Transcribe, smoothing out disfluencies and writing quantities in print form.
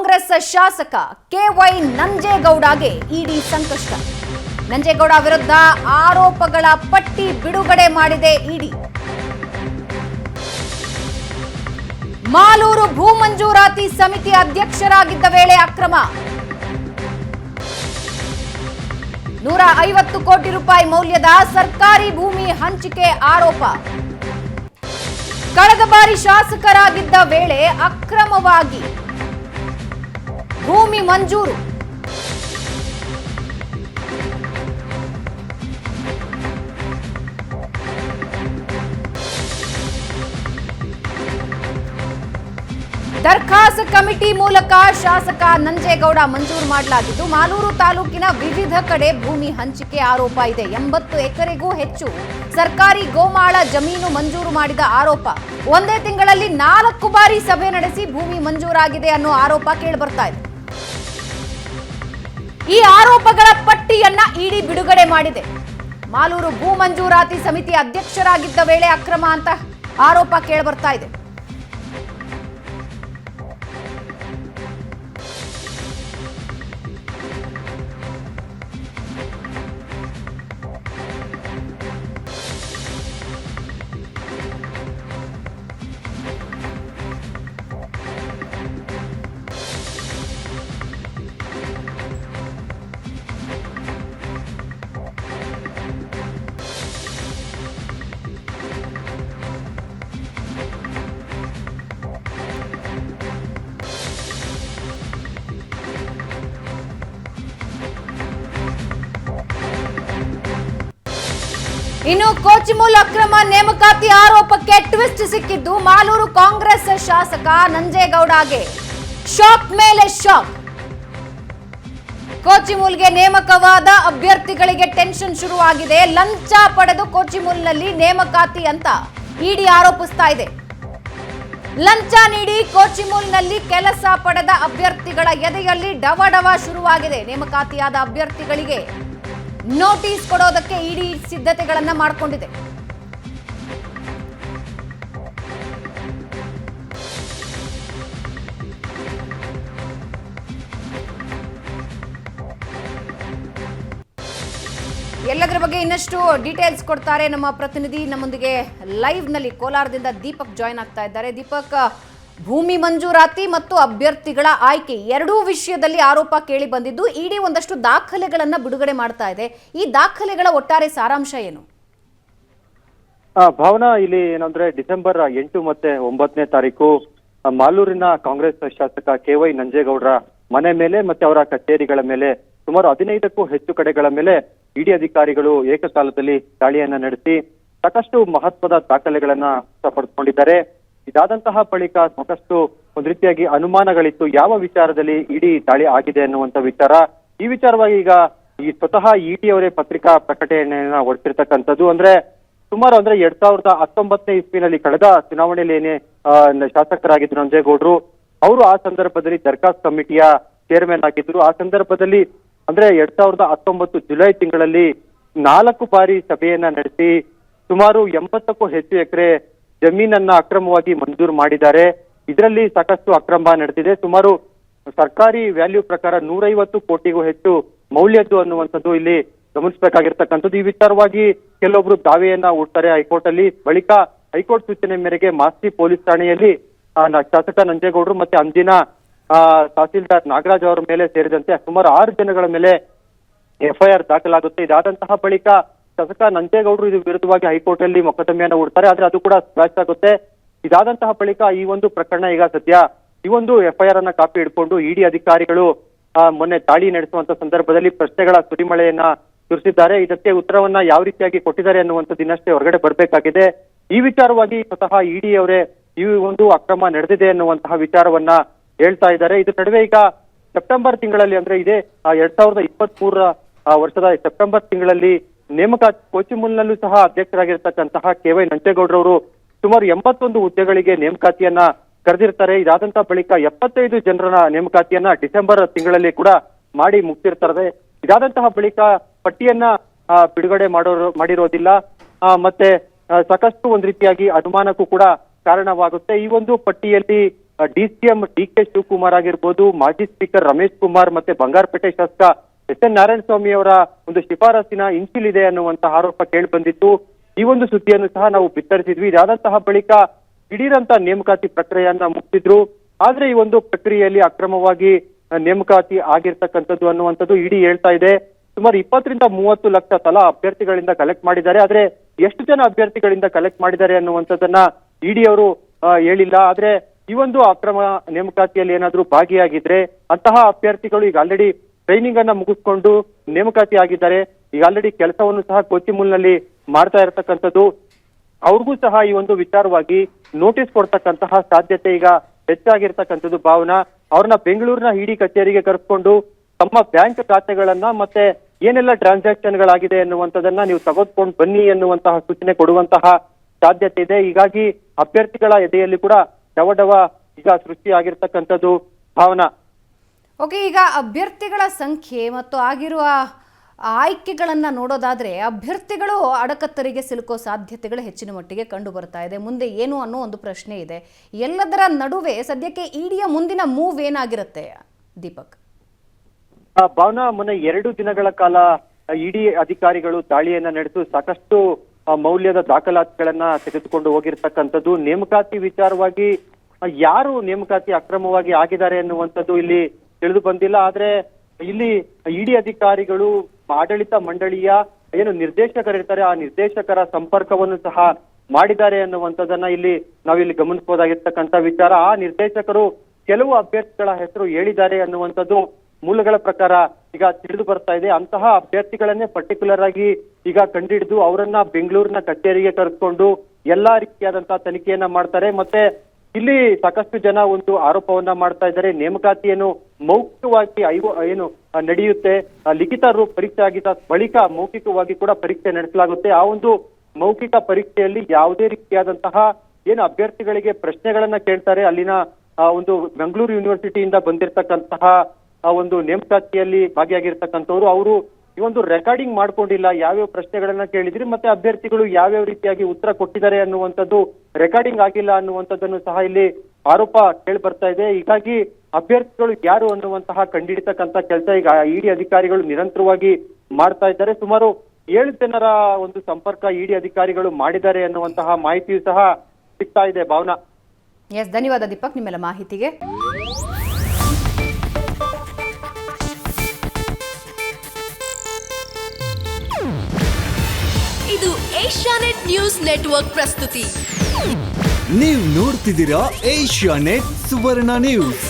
ಕಾಂಗ್ರೆಸ್ ಶಾಸಕ ಕೆ.ವೈ. ನಂಜೇಗೌಡಗೆ ಇಡಿ ಸಂಕಷ್ಟ. ನಂಜೇಗೌಡ ವಿರುದ್ಧ ಆರೋಪಗಳ ಪಟ್ಟಿ ಬಿಡುಗಡೆ ಮಾಡಿದೆ ಇಡಿ. ಮಾಲೂರು ಭೂ ಮಂಜೂರಾತಿ ಸಮಿತಿ ಅಧ್ಯಕ್ಷರಾಗಿದ್ದ ವೇಳೆ ಅಕ್ರಮ. 150 ಕೋಟಿ ರೂಪಾಯಿ ಮೌಲ್ಯದ ಸರ್ಕಾರಿ ಭೂಮಿ ಹಂಚಿಕೆ ಆರೋಪ. ಕಳೆದ ಬಾರಿ ಶಾಸಕರಾಗಿದ್ದ ವೇಳೆ ಅಕ್ರಮವಾಗಿ ಭೂಮಿ ಮಂಜೂರು. ದರ್ಖಾಸ್ತ್ ಕಮಿಟಿ ಮೂಲಕ ಶಾಸಕ ನಂಜೇಗೌಡ ಮಂಜೂರು ಮಾಡಲಾಗಿದ್ದು ಮಾಲೂರು ತಾಲೂಕಿನ ವಿವಿಧ ಕಡೆ ಭೂಮಿ ಹಂಚಿಕೆ ಆರೋಪ ಇದೆ. 80 ಎಕರೆಗೂ ಹೆಚ್ಚು ಸರ್ಕಾರಿ ಗೋಮಾಳ ಜಮೀನು ಮಂಜೂರು ಮಾಡಿದ ಆರೋಪ. ಒಂದೇ ತಿಂಗಳಲ್ಲಿ 4 ಬಾರಿ ಸಭೆ ನಡೆಸಿ ಭೂಮಿ ಮಂಜೂರಾಗಿದೆ ಅನ್ನೋ ಆರೋಪ ಕೇಳಿಬರ್ತಾ ಇದೆ. ಈ ಆರೋಪಗಳ ಪಟ್ಟಿಯನ್ನ ಇಡಿ ಬಿಡುಗಡೆ ಮಾಡಿದೆ. ಮಾಲೂರು ಭೂ ಮಂಜೂರಾತಿ ಸಮಿತಿ ಅಧ್ಯಕ್ಷರಾಗಿದ್ದ ವೇಳೆ ಅಕ್ರಮ ಅಂತ ಆರೋಪ ಕೇಳಿಬರ್ತಾ ಇದೆ. ಇನ್ನು ಕೋಚಿಮೂಲ್ ಅಕ್ರಮ ನೇಮಕಾತಿ ಆರೋಪಕ್ಕೆ ಟ್ವಿಸ್ಟ್ ಸಿಕ್ಕಿದ್ದು ಮಾಲೂರು ಕಾಂಗ್ರೆಸ್ ಶಾಸಕ ನಂಜೇಗೌಡಗೆ ಶಾಕ್ ಮೇಲೆ ಶಾಕ್. ಕೋಚಿಮೂಲ್ಗೆ ನೇಮಕವಾದ ಅಭ್ಯರ್ಥಿಗಳಿಗೆ ಟೆನ್ಷನ್ ಶುರುವಾಗಿದೆ. ಲಂಚ ಪಡೆದು ಕೋಚಿಮೂಲ್ನಲ್ಲಿ ನೇಮಕಾತಿ ಅಂತ ಇಡಿ ಆರೋಪಿಸ್ತಾ ಇದೆ. ಲಂಚ ನೀಡಿ ಕೋಚಿಮೂಲ್ನಲ್ಲಿ ಕೆಲಸ ಪಡೆದ ಅಭ್ಯರ್ಥಿಗಳ ಎದೆಯಲ್ಲಿ ಡವಡವ ಶುರುವಾಗಿದೆ. ನೇಮಕಾತಿಯಾದ ಅಭ್ಯರ್ಥಿಗಳಿಗೆ ನೋಟಿಸ್ ಕೊಡೋದಕ್ಕೆ ಇಡಿ ಸಿದ್ಧತೆಗಳನ್ನ ಮಾಡಿಕೊಂಡಿದೆ. ಎಲ್ಲದರ ಬಗ್ಗೆ ಇನ್ನಷ್ಟು ಡೀಟೇಲ್ಸ್ ಕೊಡ್ತಾರೆ ನಮ್ಮ ಪ್ರತಿನಿಧಿ. ನಮ್ಮೊಂದಿಗೆ ಲೈವ್ ನಲ್ಲಿ ಕೋಲಾರದಿಂದ ದೀಪಕ್ ಜಾಯ್ನ್ ಆಗ್ತಾ ಇದ್ದಾರೆ. ದೀಪಕ್, ಭೂಮಿ ಮಂಜೂರಾತಿ ಮತ್ತು ಅಭ್ಯರ್ಥಿಗಳ ಆಯ್ಕೆ ಎರಡೂ ವಿಷಯದಲ್ಲಿ ಆರೋಪ ಕೇಳಿ ಬಂದಿದ್ದು ಇಡಿ ಒಂದಷ್ಟು ದಾಖಲೆಗಳನ್ನ ಬಿಡುಗಡೆ ಮಾಡ್ತಾ ಇದೆ. ಈ ದಾಖಲೆಗಳ ಒಟ್ಟಾರೆ ಸಾರಾಂಶ ಏನು? ಭಾವನಾ, ಇಲ್ಲಿ ಏನಂದ್ರೆ ಡಿಸೆಂಬರ್ 8 ಮತ್ತೆ 9ನೇ ತಾರೀಕು ಮಾಲೂರಿನ ಕಾಂಗ್ರೆಸ್ ಶಾಸಕ ಕೆ.ವೈ. ನಂಜೇಗೌಡರ ಮನೆ ಮೇಲೆ ಮತ್ತೆ ಅವರ ಕಚೇರಿಗಳ ಮೇಲೆ ಸುಮಾರು 15ಕ್ಕೂ ಹೆಚ್ಚು ಕಡೆಗಳ ಮೇಲೆ ಇಡಿ ಅಧಿಕಾರಿಗಳು ಏಕಕಾಲದಲ್ಲಿ ದಾಳಿಯನ್ನ ನಡೆಸಿ ಸಾಕಷ್ಟು ಮಹತ್ವದ ದಾಖಲೆಗಳನ್ನ ಪಡೆದುಕೊಂಡಿದ್ದಾರೆ. ಇದಾದಂತಹ ಬಳಿಕ ಸಾಕಷ್ಟು ಒಂದು ರೀತಿಯಾಗಿ ಅನುಮಾನಗಳಿತ್ತು. ಯಾವ ವಿಚಾರದಲ್ಲಿ ಇಡಿ ದಾಳಿ ಆಗಿದೆ ಅನ್ನುವಂತ ವಿಚಾರ. ಈ ವಿಚಾರವಾಗಿ ಈಗ ಸ್ವತಃ ಇಡಿ ಅವರೇ ಪತ್ರಿಕಾ ಪ್ರಕಟಣೆಯನ್ನ ಹೊರಡಿಸಿರ್ತಕ್ಕಂಥದ್ದು. ಸುಮಾರು 2019ನೇ ಇಸ್ವಿನಲ್ಲಿ ಕಳೆದ ಚುನಾವಣೆಯಲ್ಲಿ ಏನೇ ಶಾಸಕರಾಗಿದ್ರು ನಂಜೇಗೌಡರು, ಅವರು ಆ ಸಂದರ್ಭದಲ್ಲಿ ದರ್ಖಾಸ್ತ್ ಕಮಿಟಿಯ ಚೇರ್ಮನ್ ಆಗಿದ್ರು. ಆ ಸಂದರ್ಭದಲ್ಲಿ 2019 ಜುಲೈ ತಿಂಗಳಲ್ಲಿ 4 ಬಾರಿ ಸಭೆಯನ್ನ ನಡೆಸಿ ಸುಮಾರು 80ಕ್ಕೂ ಹೆಚ್ಚು ಎಕರೆ ಜಮೀನನ್ನ ಅಕ್ರಮವಾಗಿ ಮಂಜೂರು ಮಾಡಿದ್ದಾರೆ. ಇದರಲ್ಲಿ ಸಾಕಷ್ಟು ಅಕ್ರಮ ನಡೆದಿದೆ. ಸುಮಾರು ಸರ್ಕಾರಿ ವ್ಯಾಲ್ಯೂ ಪ್ರಕಾರ 150 ಕೋಟಿಗೂ ಹೆಚ್ಚು ಮೌಲ್ಯದ್ದು ಅನ್ನುವಂಥದ್ದು ಇಲ್ಲಿ ಗಮನಿಸಬೇಕಾಗಿರ್ತಕ್ಕಂಥದ್ದು. ಈ ವಿಚಾರವಾಗಿ ಕೆಲವೊಬ್ರು ದಾವೆಯನ್ನ ಹೂಡ್ತಾರೆ ಹೈಕೋರ್ಟ್ ಅಲ್ಲಿ. ಬಳಿಕ ಹೈಕೋರ್ಟ್ ಸೂಚನೆ ಮೇರೆಗೆ ಮಾಸ್ತಿ ಪೊಲೀಸ್ ಠಾಣೆಯಲ್ಲಿ ಶಾಸಕ ನಂಜೇಗೌಡರು ಮತ್ತೆ ಅಂದಿನ ತಹಸೀಲ್ದಾರ್ ನಾಗರಾಜ್ ಅವರ ಮೇಲೆ ಸೇರಿದಂತೆ ಸುಮಾರು 6 ಜನಗಳ ಮೇಲೆ ಎಫ್ಐಆರ್ ದಾಖಲಾಗುತ್ತೆ. ಇದಾದಂತಹ ಬಳಿಕ ಶಾಸಕ ನಂಜೇಗೌಡರು ಇದು ವಿರುದ್ಧವಾಗಿ ಹೈಕೋರ್ಟ್ ಅಲ್ಲಿ ಮೊಕದ್ದಮೆಯನ್ನ ಹೂಡ್ತಾರೆ. ಆದ್ರೆ ಅದು ಕೂಡ ಸ್ಕ್ವಾಶ್ ಆಗುತ್ತೆ. ಇದಾದಂತಹ ಬಳಿಕ ಈ ಒಂದು ಪ್ರಕರಣ ಈಗ ಸದ್ಯ ಈ ಒಂದು ಎಫ್ಐಆರ್ ಅನ್ನ ಕಾಪಿ ಹಿಡ್ಕೊಂಡು ಇಡಿ ಅಧಿಕಾರಿಗಳು ಮೊನ್ನೆ ದಾಳಿ ನಡೆಸುವಂತ ಸಂದರ್ಭದಲ್ಲಿ ಪ್ರಶ್ನೆಗಳ ಸುರಿಮಳೆಯನ್ನ ಸುರಿಸಿದ್ದಾರೆ. ಇದಕ್ಕೆ ಉತ್ತರವನ್ನ ಯಾವ ರೀತಿಯಾಗಿ ಕೊಟ್ಟಿದ್ದಾರೆ ಅನ್ನುವಂಥದ್ದು ಇನ್ನಷ್ಟೇ ಹೊರಗಡೆ ಬರ್ಬೇಕಾಗಿದೆ. ಈ ವಿಚಾರವಾಗಿ ಸ್ವತಃ ಇಡಿ ಅವರೇ ಈ ಒಂದು ಅಕ್ರಮ ನಡೆದಿದೆ ಅನ್ನುವಂತಹ ವಿಚಾರವನ್ನ ಹೇಳ್ತಾ ಇದ್ದಾರೆ. ಇದ್ರ ನಡುವೆ ಈಗ ಸೆಪ್ಟೆಂಬರ್ ತಿಂಗಳಲ್ಲಿ ಇದೇ 2023 ವರ್ಷದ ಸೆಪ್ಟೆಂಬರ್ ತಿಂಗಳಲ್ಲಿ ನೇಮಕಾತಿ ಕೋಚಿಮೂಲ್ನಲ್ಲೂ ಸಹ ಅಧ್ಯಕ್ಷರಾಗಿರ್ತಕ್ಕಂತಹ ಕೆ.ವೈ. ನಂಜೇಗೌಡರವರು ಸುಮಾರು 81 ಹುದ್ದೆಗಳಿಗೆ ನೇಮಕಾತಿಯನ್ನ ಕರೆದಿರ್ತಾರೆ. ಇದಾದಂತಹ ಬಳಿಕ 75 ಜನರ ನೇಮಕಾತಿಯನ್ನ ಡಿಸೆಂಬರ್ ತಿಂಗಳಲ್ಲಿ ಕೂಡ ಮಾಡಿ ಮುಗಿಸಿರ್ತಾರೆ. ಇದಾದಂತಹ ಬಳಿಕ ಪಟ್ಟಿಯನ್ನ ಬಿಡುಗಡೆ ಮಾಡಿರೋದಿಲ್ಲ. ಮತ್ತೆ ಸಾಕಷ್ಟು ಒಂದ್ ರೀತಿಯಾಗಿ ಅನುಮಾನಕ್ಕೂ ಕೂಡ ಕಾರಣವಾಗುತ್ತೆ. ಈ ಒಂದು ಪಟ್ಟಿಯಲ್ಲಿ DCM DK ಶಿವಕುಮಾರ್ ಆಗಿರ್ಬೋದು, ಮಾಜಿ ಸ್ಪೀಕರ್ ರಮೇಶ್ ಕುಮಾರ್ ಮತ್ತೆ ಬಂಗಾರಪೇಟೆ ಶಾಸಕ SN ನಾರಾಯಣಸ್ವಾಮಿ ಅವರ ಒಂದು ಶಿಫಾರಸಿನ ಇಂಚಿಲಿದೆ ಅನ್ನುವಂತಹ ಆರೋಪ ಕೇಳಿ ಬಂದಿತ್ತು. ಈ ಒಂದು ಸುದ್ದಿಯನ್ನು ಸಹ ನಾವು ಬಿತ್ತರಿಸಿದ್ವಿ. ಇದಾದಂತಹ ಬಳಿಕ ದಿಢೀರಂತ ನೇಮಕಾತಿ ಪ್ರಕ್ರಿಯೆಯನ್ನ ಮುಗಿಸಿದ್ರು. ಆದ್ರೆ ಈ ಒಂದು ಪ್ರಕ್ರಿಯೆಯಲ್ಲಿ ಅಕ್ರಮವಾಗಿ ನೇಮಕಾತಿ ಆಗಿರ್ತಕ್ಕಂಥದ್ದು ಅನ್ನುವಂಥದ್ದು ಇಡಿ ಹೇಳ್ತಾ ಇದೆ. ಸುಮಾರು 20 ರಿಂದ 30 ಲಕ್ಷ ತಲಾ ಅಭ್ಯರ್ಥಿಗಳಿಂದ ಕಲೆಕ್ಟ್ ಮಾಡಿದ್ದಾರೆ. ಆದ್ರೆ ಎಷ್ಟು ಜನ ಅಭ್ಯರ್ಥಿಗಳಿಂದ ಕಲೆಕ್ಟ್ ಮಾಡಿದ್ದಾರೆ ಅನ್ನುವಂಥದ್ದನ್ನ ಇಡಿ ಅವರು ಹೇಳಿಲ್ಲ. ಆದ್ರೆ ಈ ಒಂದು ಅಕ್ರಮ ನೇಮಕಾತಿಯಲ್ಲಿ ಏನಾದ್ರೂ ಭಾಗಿಯಾಗಿದ್ರೆ ಅಂತಹ ಅಭ್ಯರ್ಥಿಗಳು ಈಗ ಆಲ್ರೆಡಿ ಟ್ರೈನಿಂಗ್ ಅನ್ನ ಮುಗಿಸ್ಕೊಂಡು ನೇಮಕಾತಿ ಆಗಿದ್ದಾರೆ. ಈಗ ಆಲ್ರೆಡಿ ಕೆಲಸವನ್ನು ಸಹ ಕೋಚಿಮುಲ್ನಲ್ಲಿ ಮಾಡ್ತಾ ಇರತಕ್ಕಂಥದ್ದು. ಅವ್ರಿಗೂ ಸಹ ಈ ಒಂದು ವಿಚಾರವಾಗಿ ನೋಟಿಸ್ ಕೊಡ್ತಕ್ಕಂತಹ ಸಾಧ್ಯತೆ ಈಗ ಹೆಚ್ಚಾಗಿರ್ತಕ್ಕಂಥದ್ದು. ಭಾವನಾ ಅವ್ರನ್ನ ಬೆಂಗಳೂರಿನ ಇಡಿ ಕಚೇರಿಗೆ ಕರೆಸ್ಕೊಂಡು ತಮ್ಮ ಬ್ಯಾಂಕ್ ಖಾತೆಗಳನ್ನ ಮತ್ತೆ ಏನೆಲ್ಲ ಟ್ರಾನ್ಸಾಕ್ಷನ್ ಗಳಾಗಿದೆ ಎನ್ನುವಂಥದ್ದನ್ನ ನೀವು ತೆಗೆದುಕೊಂಡು ಬನ್ನಿ ಎನ್ನುವಂತಹ ಸೂಚನೆ ಕೊಡುವಂತಹ ಸಾಧ್ಯತೆ ಇದೆ. ಹೀಗಾಗಿ ಅಭ್ಯರ್ಥಿಗಳ ಎದೆಯಲ್ಲಿ ಕೂಡ ಡವ ಈಗ ಸೃಷ್ಟಿಯಾಗಿರ್ತಕ್ಕಂಥದ್ದು. ಭಾವನಾ, ಓಕೆ, ಈಗ ಅಭ್ಯರ್ಥಿಗಳ ಸಂಖ್ಯೆ ಮತ್ತು ಆಗಿರುವ ಆಯ್ಕೆಗಳನ್ನು ನೋಡೋದಾದ್ರೆ ಅಭ್ಯರ್ಥಿಗಳು ಅಡಕತ್ತರಿಗೆ ಸಿಲುಕೋ ಸಾಧ್ಯತೆಗಳು ಹೆಚ್ಚಿನ ಮಟ್ಟಿಗೆ ಕಂಡು ಬರ್ತಾ ಇದೆ. ಮುಂದೆ ಏನು ಅನ್ನೋ ಒಂದು ಪ್ರಶ್ನೆ ಇದೆ. ಎಲ್ಲದರ ನಡುವೆ ಸದ್ಯಕ್ಕೆ ಇಡಿಯ ಮುಂದಿನ ಮೂವ್ ಏನಾಗಿರುತ್ತೆ ದೀಪಕ್? ಭಾವನಾ, ಮೊನ್ನೆ 2 ದಿನಗಳ ಕಾಲ ಇಡಿ ಅಧಿಕಾರಿಗಳು ದಾಳಿಯನ್ನ ನಡೆಸಿ ಸಾಕಷ್ಟು ಮೌಲ್ಯದ ದಾಖಲಾತಿಗಳನ್ನ ತೆಗೆದುಕೊಂಡು ಹೋಗಿರ್ತಕ್ಕಂಥದ್ದು. ನೇಮಕಾತಿ ವಿಚಾರವಾಗಿ ಯಾರು ನೇಮಕಾತಿ ಅಕ್ರಮವಾಗಿ ಆಗಿದ್ದಾರೆ ಎನ್ನುವಂಥದ್ದು ಇಲ್ಲಿ ತಿಳಿದು ಬಂದಿಲ್ಲ. ಆದ್ರೆ ಇಲ್ಲಿ ಇಡಿ ಅಧಿಕಾರಿಗಳು ಆಡಳಿತ ಮಂಡಳಿಯ ಏನು ನಿರ್ದೇಶಕರಿರ್ತಾರೆ ಆ ನಿರ್ದೇಶಕರ ಸಂಪರ್ಕವನ್ನು ಸಹ ಮಾಡಿದ್ದಾರೆ ಅನ್ನುವಂಥದ್ದನ್ನ ನಾವಿಲ್ಲಿ ಗಮನಿಸಬಹುದಾಗಿರ್ತಕ್ಕಂಥ ವಿಚಾರ. ಆ ನಿರ್ದೇಶಕರು ಕೆಲವು ಅಭ್ಯರ್ಥಿಗಳ ಹೆಸರು ಹೇಳಿದ್ದಾರೆ ಅನ್ನುವಂಥದ್ದು ಮೂಲಗಳ ಪ್ರಕಾರ ಈಗ ತಿಳಿದು ಬರ್ತಾ ಇದೆ. ಅಂತಹ ಅಭ್ಯರ್ಥಿಗಳನ್ನೇ ಪರ್ಟಿಕ್ಯುಲರ್ ಆಗಿ ಈಗ ಕಂಡಿಡಿದು ಅವರನ್ನ ಬೆಂಗಳೂರಿನ ಕಚೇರಿಗೆ ಕರೆದುಕೊಂಡು ಎಲ್ಲಾ ರೀತಿಯಾದಂತಹ ತನಿಖೆಯನ್ನ ಮಾಡ್ತಾರೆ. ಮತ್ತೆ ಇಲ್ಲಿ ಸಾಕಷ್ಟು ಜನ ಒಂದು ಆರೋಪವನ್ನ ಮಾಡ್ತಾ ಇದ್ದಾರೆ. ನೇಮಕಾತಿಯನ್ನು ಮೌಖಿಕವಾಗಿ ಏನು ನಡೆಯುತ್ತೆ, ಲಿಖಿತ ಪರೀಕ್ಷೆ ಆಗಿದ್ದ ಬಳಿಕ ಮೌಖಿಕವಾಗಿ ಕೂಡ ಪರೀಕ್ಷೆ ನಡೆಸಲಾಗುತ್ತೆ. ಆ ಒಂದು ಮೌಖಿಕ ಪರೀಕ್ಷೆಯಲ್ಲಿ ಯಾವುದೇ ರೀತಿಯಾದಂತಹ ಏನು ಅಭ್ಯರ್ಥಿಗಳಿಗೆ ಪ್ರಶ್ನೆಗಳನ್ನ ಕೇಳ್ತಾರೆ, ಅಲ್ಲಿನ ಒಂದು ಬೆಂಗಳೂರು ಯೂನಿವರ್ಸಿಟಿಯಿಂದ ಬಂದಿರತಕ್ಕಂತಹ ಒಂದು ನೇಮಕಾತಿಯಲ್ಲಿ ಭಾಗಿಯಾಗಿರ್ತಕ್ಕಂಥವ್ರು ಅವರು ಈ ಒಂದು ರೆಕಾರ್ಡಿಂಗ್ ಮಾಡ್ಕೊಂಡಿಲ್ಲ. ಯಾವ್ಯಾವ ಪ್ರಶ್ನೆಗಳನ್ನ ಕೇಳಿದ್ರಿ ಮತ್ತೆ ಅಭ್ಯರ್ಥಿಗಳು ಯಾವ್ಯಾವ ರೀತಿಯಾಗಿ ಉತ್ತರ ಕೊಟ್ಟಿದ್ದಾರೆ ಅನ್ನುವಂಥದ್ದು ರೆಕಾರ್ಡಿಂಗ್ ಆಗಿಲ್ಲ ಅನ್ನುವಂಥದ್ದನ್ನು ಸಹ ಇಲ್ಲಿ ಆರೋಪ ಕೇಳಿ ಬರ್ತಾ ಇದೆ. ಹೀಗಾಗಿ ಅಭ್ಯರ್ಥಿಗಳು ಯಾರು ಅನ್ನುವಂತಹ ಕಂಡಿಡಿತಕ್ಕಂತ ಕೆಲಸ ಈಗ ಇಡಿ ಅಧಿಕಾರಿಗಳು ನಿರಂತರವಾಗಿ ಮಾಡ್ತಾ ಇದ್ದಾರೆ. ಸುಮಾರು 7 ಜನರ ಒಂದು ಸಂಪರ್ಕ ಇಡಿ ಅಧಿಕಾರಿಗಳು ಮಾಡಿದ್ದಾರೆ ಅನ್ನುವಂತಹ ಮಾಹಿತಿಯು ಸಹ ಸಿಗ್ತಾ ಇದೆ. ಭಾವನಾ, ಎಸ್, ಧನ್ಯವಾದ ದೀಪಕ್ ನಿಮ್ಮೆಲ್ಲ ಮಾಹಿತಿಗೆ. ಇದು ಏಷ್ಯಾನೆಟ್ ನ್ಯೂಸ್ ನೆಟ್ವರ್ಕ್ ಪ್ರಸ್ತುತಿ. ನೀವು ನೋಡ್ತಿದ್ದೀರಾ ಏಷ್ಯಾನೆಟ್ ಸುವರ್ಣ ನ್ಯೂಸ್.